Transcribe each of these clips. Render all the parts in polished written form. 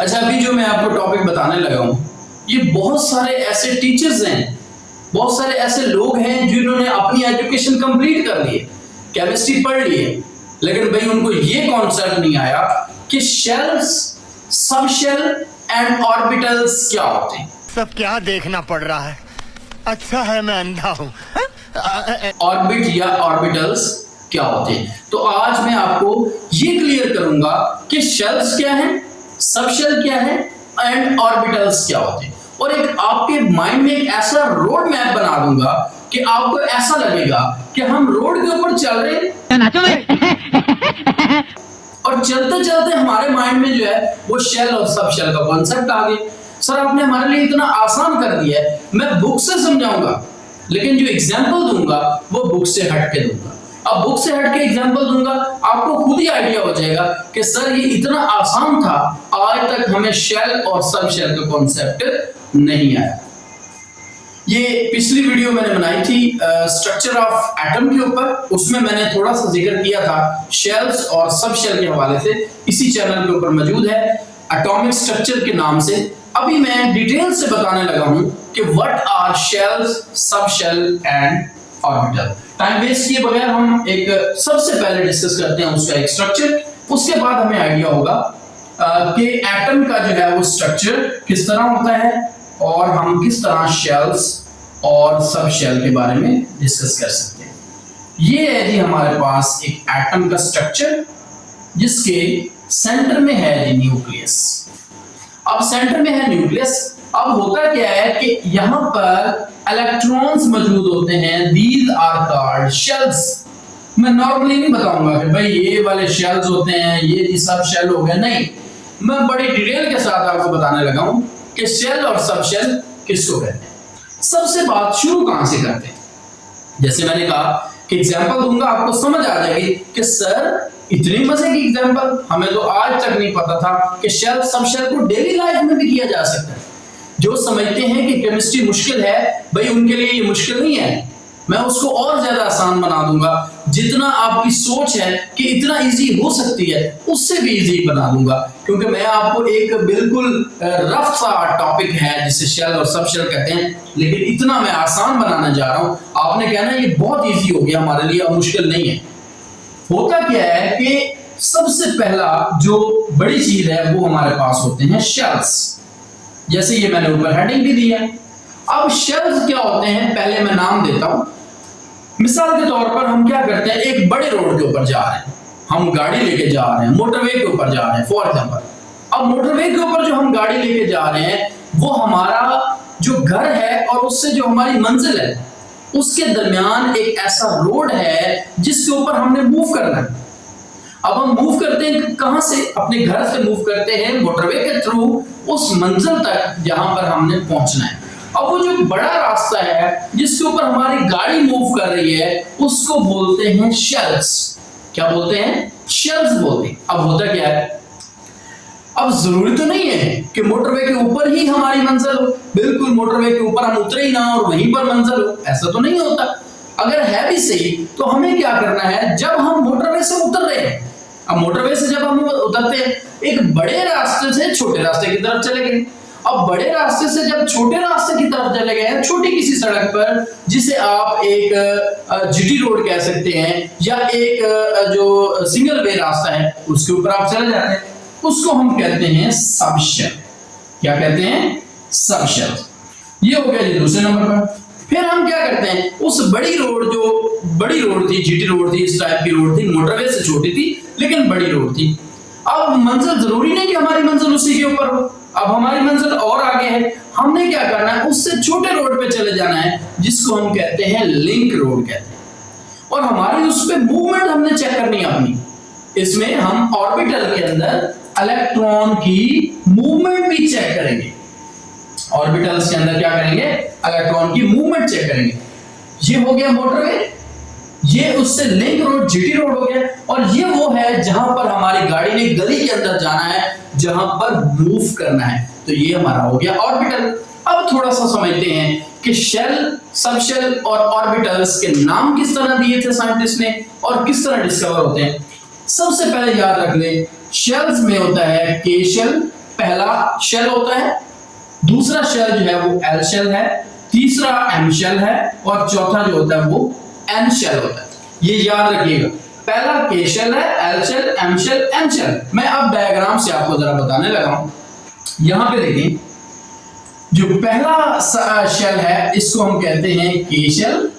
अच्छा, अभी जो मैं आपको टॉपिक बताने लगा हूं, ये बहुत सारे ऐसे टीचर्स हैं, बहुत सारे ऐसे लोग हैं जिन्होंने अपनी एजुकेशन कंप्लीट कर ली है, केमिस्ट्री पढ़ ली है, लेकिन भाई उनको ये कॉन्सेप्ट नहीं आया कि shells, sub shell and orbitals क्या होते हैं। सब क्या देखना पड़ रहा है, अच्छा है मैं अंधा हूं। ऑर्बिट या ऑर्बिटल्स क्या होते हैं, तो आज मैं आपको ये क्लियर करूंगा कि शेल्स क्या है, सब शेल क्या है एंड ऑर्बिटल्स क्या होते हैं, और एक आपके माइंड में एक ऐसा रोड मैप बना दूंगा कि आपको ऐसा लगेगा कि हम रोड के ऊपर चल रहे हैं और चलते चलते हमारे माइंड में जो है वो शेल और सब शेल का कॉन्सेप्ट आ गया। सर आपने हमारे लिए इतना आसान कर दिया है, मैं बुक से समझाऊंगा लेकिन जो एग्जाम्पल दूंगा वो बुक से हट के दूंगा। अब बुक से हट के एग्जाम्पल दूंगा, आपको खुद ही आइडिया हो जाएगा कि सर ये इतना आसान था, आज तक हमें शेल और सब शेल का कॉन्सेप्ट नहीं आया। ये पिछली वीडियो मैंने बनाई थी स्ट्रक्चर ऑफ एटम के ऊपर, उसमें मैंने थोड़ा सा जिक्र किया था शेल्स और सब शेल के हवाले से, इसी चैनल के ऊपर मौजूद है एटॉमिक स्ट्रक्चर के नाम से। अभी मैं डिटेल से बताने लगा हूं कि what are shells, sub shell and orbital. Time waste किए बगैर हम एक सबसे पहले डिस्कस करते हैं उसका एक स्ट्रक्चर, उसके बाद हमें आइडिया होगा कि एटम का जो है वो स्ट्रक्चर किस तरह होता है और हम किस तरह शेल्स और सब शेल के बारे में डिस्कस कर सकते हैं। ये है जी हमारे पास एक एटम का स्ट्रक्चर जिसके सेंटर में है जी न्यूक्लियस। अब सेंटर में है न्यूक्लियस, अब होता क्या है कि यहां पर इलेक्ट्रॉन्स मौजूद होते हैं, दीज आर कॉल्ड शेल्स। मैं नॉर्मली नहीं बताऊंगा कि भाई ये वाले शेल्स होते हैं, ये सब शेल हो गए, नहीं, मैं बड़ी डिटेल के साथ आपको बताने लगा हूं कि शेल और सब शेल किसको कहते हैं। सबसे बात शुरू कहां से करते हैं, जैसे मैंने कहा कि एग्जांपल दूंगा, आपको समझ आ जाएगी कि सर इतनी मजे की एग्जांपल, हमें तो आज तक नहीं पता था कि शेल सब शेल को डेली लाइफ में भी किया जा सकता है। जो समझते हैं कि केमिस्ट्री मुश्किल है, भाई उनके लिए ये मुश्किल नहीं है, मैं उसको और ज्यादा आसान बना दूंगा। जितना आपकी सोच है कि इतना इजी हो सकती है, उससे भी इजी बना दूंगा, क्योंकि मैं आपको एक बिल्कुल रफ सा टॉपिक है जिसे शेल और सब शेल कहते हैं, लेकिन इतना मैं आसान बनाने जा रहा हूं, आपने कहना ये बहुत इजी हो गया हमारे लिए, अब मुश्किल नहीं है। होता क्या है कि सबसे पहला जो बड़ी चीज है वो हमारे पास होते हैं शेल्स, जैसे ये मैंने ऊपर हेडिंग भी दी है। अब शेल्स क्या होते हैं, पहले मैं नाम देता हूं। मिसाल के तौर पर हम क्या करते हैं, एक बड़े रोड के ऊपर जा रहे हैं, हम गाड़ी लेके जा रहे हैं, मोटरवे के ऊपर जा रहे हैं फॉर एग्जांपल। अब मोटरवे के ऊपर जो हम गाड़ी लेके जा रहे हैं वो हमारा जो घर है और उससे जो हमारी मंजिल है उसके दरमियान एक ऐसा रोड है जिसके ऊपर हमने मूव करना है। अब हम मूव करते हैं कहां से, अपने घर से मूव करते हैं मोटरवे के थ्रू उस मंजिल तक जहां पर हमने पहुंचना है। अब वो जो बड़ा रास्ता है जिसके ऊपर हमारी गाड़ी मूव कर रही है उसको बोलते हैं शेल्स। क्या बोलते हैं, शेल्स बोलते हैं। अब होता क्या है, अब जरूरी तो नहीं है कि मोटरवे के ऊपर ही हमारी मंजिल हो, बिल्कुल मोटरवे के ऊपर हम उतरे ही ना और वहीं पर मंजिल हो, ऐसा तो नहीं होता। अगर है भी सही तो हमें क्या करना है, जब हम मोटरवे से उतर रहे हैं, अब मोटरवे से जब हम उतरते हैं एक बड़े रास्ते से छोटे रास्ते की तरफ चले गए। अब बड़े रास्ते से जब छोटे रास्ते की तरफ चले गए हैं, छोटी किसी सड़क पर जिसे आप एक जीटी रोड कह सकते हैं या एक जो सिंगल वे रास्ता है उसके ऊपर आप चले जाते हैं, उसको हम कहते हैं सब शेल। क्या कहते हैं, सब शेल। ये हो गया जी दूसरे नंबर पर। फिर हम क्या करते हैं, उस बड़ी रोड, जो बड़ी रोड थी, जीटी रोड थी, इस टाइप की रोड थी, मोटरवे से छोटी थी लेकिन बड़ी रोड थी। अब मंजिल जरूरी नहीं कि हमारी मंजिल उसी के ऊपर हो, अब हमारी मंजिल और आगे है, हमने क्या करना है, उससे छोटे रोड पे चले जाना है जिसको हम कहते हैं लिंक रोड कहते हैं। और हमारी उस पे मूवमेंट हमने चेक करनी है अपनी। इसमें हम ऑर्बिटल के अंदर इलेक्ट्रॉन की मूवमेंट भी चेक करेंगे, ऑर्बिटल्स के अंदर क्या करेंगे, इलेक्ट्रॉन की मूवमेंट चेक करेंगे। ये हो गया मोटरवे, ये उससे लिंक रोड जीटी रोड हो गया, और ये वो है जहां पर हमारी गाड़ी ने गली के अंदर जाना है, जहां पर मूव करना है, तो ये हमारा हो गया ऑर्बिटल। अब थोड़ा सा समझते हैं कि शेल, सब शेल और ऑर्बिटल्स के नाम किस तरह दिए थे साइंटिस्ट ने और किस तरह डिस्कवर होते हैं। सबसे पहले याद रख ले, शेल्स में होता है के शेल, पहला शेल होता है, दूसरा शेल जो है वो एल शेल है, तीसरा एम शेल है और चौथा जो होता है वो एन शेल होता है। ये याद रखिएगा, पहला के शेल है, L shell, M shell, N shell. मैं अब डायग्राम से आपको जरा बताने लगा हूं। यहां पे देखिए, जो पहला शेल है इसको हम कहते हैं के शेल,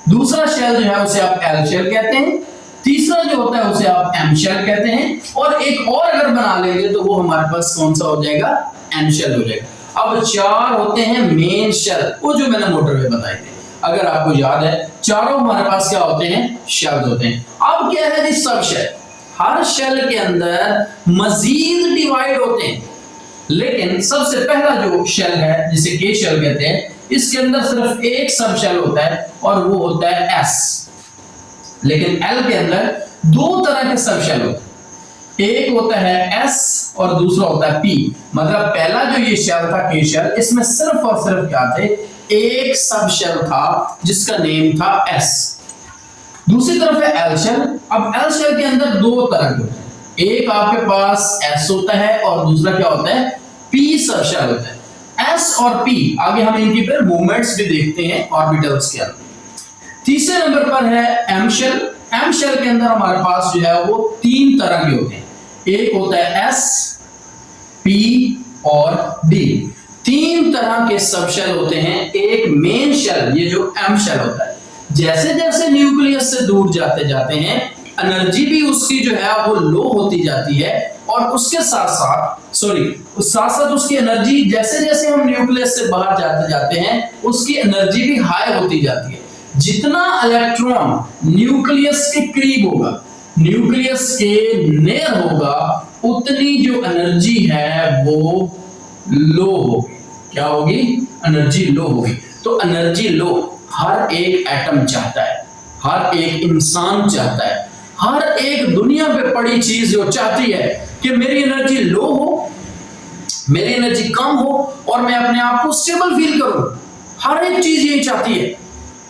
दूसरा शेल जो है उसे आप एल शेल कहते हैं, तीसरा जो होता है उसे आप एम शेल कहते हैं, और एक और अगर बना लेंगे तो वो हमारे पास कौन सा हो जाएगा, एन शेल हो जाएगा। अब चार होते हैं मेन शेल, वो जो मैंने मोटरवे बताए थे, अगर आपको याद है, चारों हमारे पास क्या होते हैं, शेल्स होते हैं। अब क्या है जी, सब शेल। हर शेल के अंदर मजीद डिवाइड होते हैं, लेकिन सबसे पहला जो शेल है जिसे के शेल कहते हैं, इसके अंदर सिर्फ एक सब शेल होता है और वो होता है एस। लेकिन एल के अंदर दो तरह के सब शेल होते हैं, एक होता है एस और दूसरा होता है पी। मतलब पहला जो ये शेल था के शेल, इसमें सिर्फ और सिर्फ क्या थे, एक सब शेल था जिसका नेम था एस। दूसरी तरफ है एल शेल। अब एल शेल के अंदर दो तरह के होते हैं, एक आपके पास एस होता है और दूसरा क्या होता है, पी सब शेल होता है। एस और पी, आगे हम इनकी फिर मूवमेंट्स भी देखते हैं ऑर्बिटल्स के अंदर। तीसरे नंबर पर है एम शेल। एम शेल के अंदर हमारे पास जो है वो तीन तरह के होते हैं, एक होता है एस, पी और डी। तीन तरह के सब शेल होते हैं। एक मेन शेल, ये जो एम शेल होता है, जैसे जैसे न्यूक्लियस से दूर जाते जाते हैं एनर्जी भी उसकी जो है वो लो होती जाती है, और उसके साथ साथ उसकी एनर्जी जैसे जैसे हम न्यूक्लियस से बाहर जाते जाते हैं उसकी एनर्जी भी हाई होती जाती है। जितना इलेक्ट्रॉन न्यूक्लियस के करीब होगा, न्यूक्लियस के नियर होगा, उतनी जो एनर्जी है वो लो होगी। क्या होगी, एनर्जी लो होगी। तो एनर्जी लो हर एक एटम चाहता है, हर एक इंसान चाहता है, हर एक दुनिया पे पड़ी चीज जो चाहती है कि मेरी एनर्जी लो हो, मेरी एनर्जी कम हो और मैं अपने आप को स्टेबल फील करूं। हर एक चीज यही चाहती है।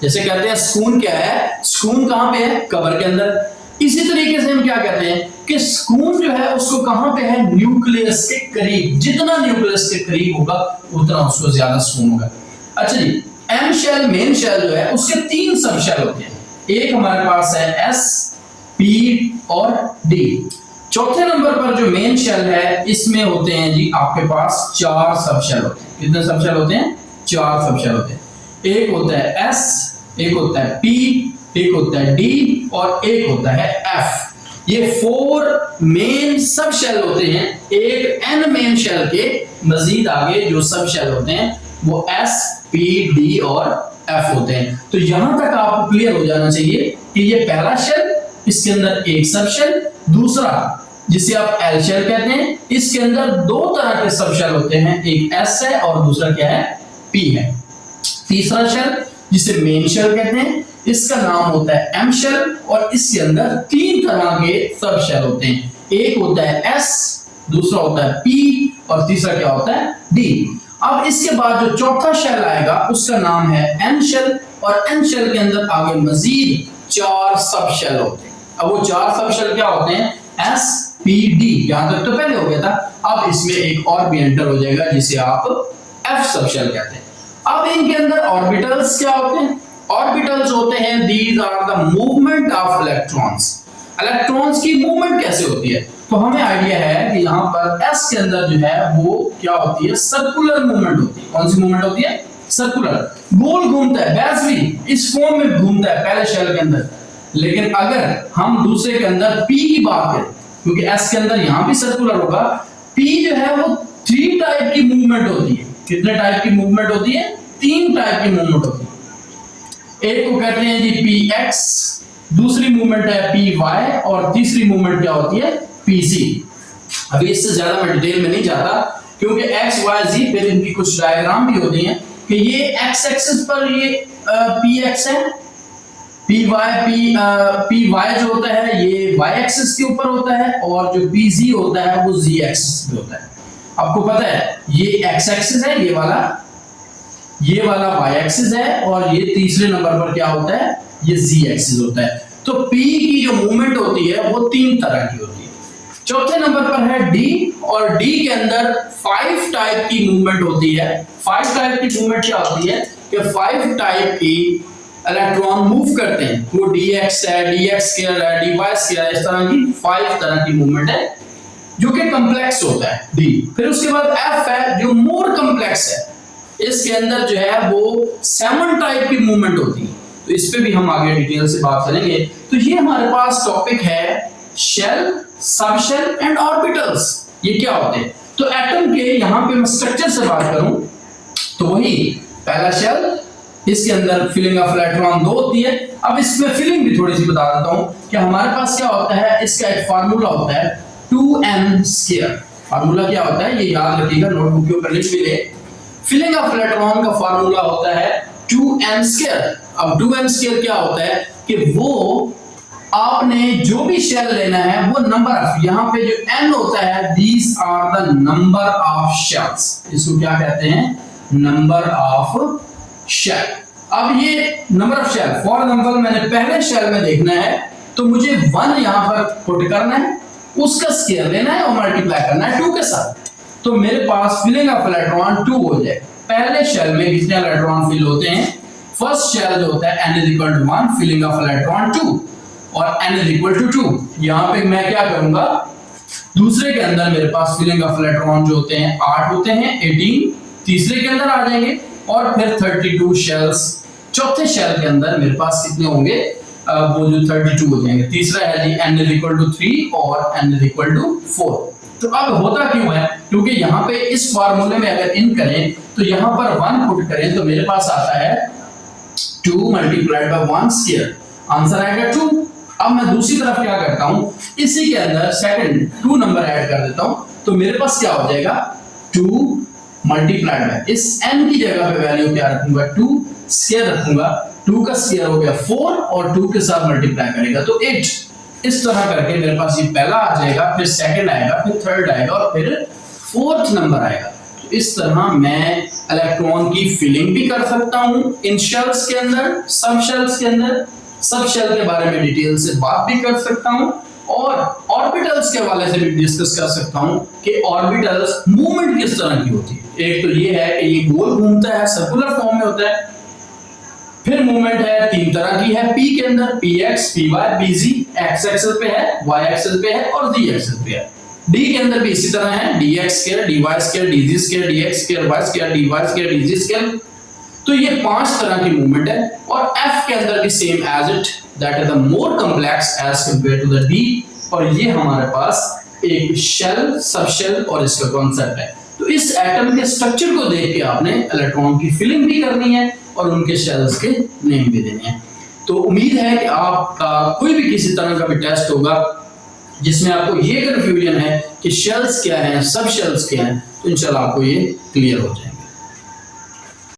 जैसे कहते हैं सुकून क्या है, सुकून कहां पे है, कब्र के अंदर। इसी तरीके से हम क्या कहते हैं कि सुकून जो है उसको कहां पे है, न्यूक्लियस के करीब। जितना न्यूक्लियस के करीब होगा उतना उसको ज्यादा सुकून होगा। अच्छा जी, एम शेल मेन शेल जो है उसके तीन सब शेल होते हैं, एक हमारे पास है एस, पी और डी। चौथे नंबर पर जो मेन शेल है इसमें होते हैं जी आपके पास चार सब शेल होते हैं। कितने सब शेल होते हैं, चार सब शेल होते हैं। एक होता है एस, एक होता है पी, एक होता है डी और एक होता है एफ। ये फोर मेन सब शेल होते हैं। एक एन मेन शेल के मजीद आगे जो सब शेल होते हैं वो एस, पी, डी और एफ होते हैं। तो यहां तक आपको क्लियर हो जाना चाहिए कि ये पहला शेल, इसके अंदर एक सब शेल, दूसरा जिसे आप एल शेल कहते हैं, इसके अंदर दो तरह के सब शेल होते हैं, एक एस है और दूसरा क्या है, पी है। तीसरा शेल जिसे मेन शेल कहते हैं, इसका नाम होता है एम शेल और इसके अंदर तीन तरह के सब शेल होते हैं, एक होता है एस, दूसरा होता है पी और तीसरा क्या होता है, डी। अब इसके बाद जो चौथा शेल आएगा उसका नाम है एन शेल और एन शेल के अंदर आगे मजीद चार सब शेल होते हैं। अब वो चार सब शेल क्या होते हैं, एस, पी, डी। यहां तक तो पहले हो गया था, अब इसमें एक और भी एंटर हो जाएगा जिसे आप एफ सब शेल कहते हैं। अब इनके अंदर ऑर्बिटल्स क्या होते हैं, ऑर्बिटल्स होते हैं these are the movement of electrons. Electrons की मूवमेंट कैसे होती है, तो हमें आइडिया है कि यहाँ पर एस के अंदर जो है वो क्या होती है, सर्कुलर मूवमेंट होती है। कौन सी मूवमेंट होती है, सर्कुलर, गोल घूमता है, बेसिकली इस फॉर्म में घूमता है पहले शेल के अंदर। लेकिन अगर हम दूसरे के अंदर पी की बात करें, क्योंकि एस के अंदर यहां भी सर्कुलर होगा, पी जो है वो थ्री टाइप की मूवमेंट होती है। कितने टाइप की मूवमेंट होती है, तीन टाइप की मूवमेंट होती है। एक को कहते हैं जी पी एक्स, दूसरी मूवमेंट है पी वाई और तीसरी मूवमेंट क्या होती है, पी जी। अभी इससे ज्यादा मैं डिटेल में नहीं जाता क्योंकि एक्स वाई जी फिर इनकी कुछ डायग्राम भी होती हैं कि ये एक्स एक्सिस पर ये पी एक्स है, पी वाई जो होता है ये वाई एक्सिस के ऊपर होता है और जो पी जी होता है वो जी एक्सिस पे होता है। आपको पता है ये एक्स एक्सिस है, ये वाला वाई एक्सिस है और ये तीसरे नंबर पर क्या होता है, ये जी एक्सिस होता है। तो पी की जो मूवमेंट होती है वो तीन तरह की होती है। चौथे नंबर पर है डी, और डी के अंदर 5 टाइप की मूवमेंट होती है। 5 टाइप की मूवमेंट क्या होती है कि 5 टाइप की इलेक्ट्रॉन मूव करते हैं। वो dx है, dx स्क्वायर है, dy स्क्वायर है, इस तरह की 5 तरह की मूवमेंट है जो कि कॉम्प्लेक्स होता है डी। फिर उसके बाद एफ है जो मोर कॉम्प्लेक्स है। इसके अंदर जो है वो 7 टाइप की मूवमेंट होती है। तो इस पे भी हम आगे डिटेल से बात करेंगे। तो ये हमारे पास टॉपिक है शेल, सबशेल एंड ऑर्बिटल्स। ये क्या होते हैं? तो एटम के यहां पे मैं स्ट्रक्चर से बात करूं तो वही पहला शेल, इसके अंदर फिलिंग ऑफ इलेक्ट्रॉन 2 होती है। अब इसमें फिलिंग भी थोड़ी सी बता देता हूं कि हमारे पास क्या होता है। इसका एक फार्मूला होता है 2n स्क्वायर। फार्मूला क्या होता है ये याद रखिएगा, नोटबुक के ऊपर लिख भी ले। फिलिंग ऑफ इलेक्ट्रॉन का फार्मूला होता है 2n स्क्वायर। अब 2n स्क्वायर क्या होता है कि वो आपने जो भी शेल लेना है वो नंबर ऑफ, यहां पे जो n होता है these are the number of shells. इसको क्या कहते हैं? Number of shell. अब ये number of shell, for example मैंने पहले शेल में देखना है तो मुझे 1 यहां पर पुट करना है, उसका स्क्वायर लेना है और मल्टीप्लाई करना है 2 के साथ। तो मेरे पास फिलिंग ऑफ इलेक्ट्रॉन 2 हो जाए। पहले शेल में कितने इलेक्ट्रॉन फिल होते हैं? फर्स्ट शेल जो होता है n = 1, फिलिंग ऑफ इलेक्ट्रॉन 2 और n = 2। यहां पे मैं क्या करूंगा, दूसरे के अंदर मेरे पास फिलिंग ऑफ इलेक्ट्रॉन जो होते हैं 8 होते हैं, 18 तीसरे के अंदर आ जाएंगे और फिर 32 शेल्स चौथे शेल के अंदर मेरे पास कितने होंगे? वो जो 32 हो जाएंगे। तीसरा है जी n = 3 और n = 4। तो अब होता क्यों है? क्योंकि यहाँ पे इस फार्मूले में अगर इन करें तो यहाँ पर 1 पुट करें तो मेरे पास आता है 2 × 1 स्क्वायर, आंसर आएगा 2। अब मैं दूसरी तरफ क्या करता हूँ, इसी के अंदर सेकंड 2 नंबर ऐड कर देता हूँ तो मेरे पास क्या हो जाएगा 2 मल्टीप्लाइड में इस n की जगह पे वैल्यू क्या रखूंगा 2 स्क्वायर रखूंगा। 2 का स्क्वायर हो गया 4 और 2 के साथ मल्टीप्लाई करेगा तो 8। इस तरह करके मेरे पास ये पहला आ जाएगा, फिर सेकंड आएगा, फिर थर्ड आएगा और फिर फोर्थ नंबर आएगा। तो इस तरह मैं इलेक्ट्रॉन की फिलिंग भी कर सकता हूँ इन शेल्स के अंदर, सब शेल्स के अंदर। सब शेल के बारे में डिटेल से बात भी कर सकता हूँ और ऑर्बिटल्स के हवाले से भी डिस्कस कर सकता हूँ कि ऑर्बिटल्स मूवमेंट किस तरह की होती है। एक तो ये है कि ये गोल घूमता है, सर्कुलर फॉर्म में होता है। फिर मूवमेंट है 3 तरह की है p के अंदर, px, py, pz, x axis पे है, y एक्सिस पे है और z एक्सिस पे है। d के अंदर भी इसी तरह है, dx square, dy square, dz square, dx square, y square, dy square, dz square. तो ये 5 तरह की मूवमेंट है। और f के अंदर भी same as it, that is the more complex as compare to the d। और ये हमारे पास एक शेल, सबशेल और इसका कॉन्सेप्ट है। तो इस एटम के स्ट्रक्चर को देख के आपने इलेक्ट्रॉन की फिलिंग भी करनी है और उनके शेल्स के नेम भी देने हैं। तो उम्मीद है कि आपका कोई भी किसी तरह का भी टेस्ट होगा जिसमें आपको ये कंफ्यूजन है कि शेल्स क्या हैं, सब शेल्स क्या हैं, तो इंशाल्लाह आपको ये क्लियर हो जाएगा।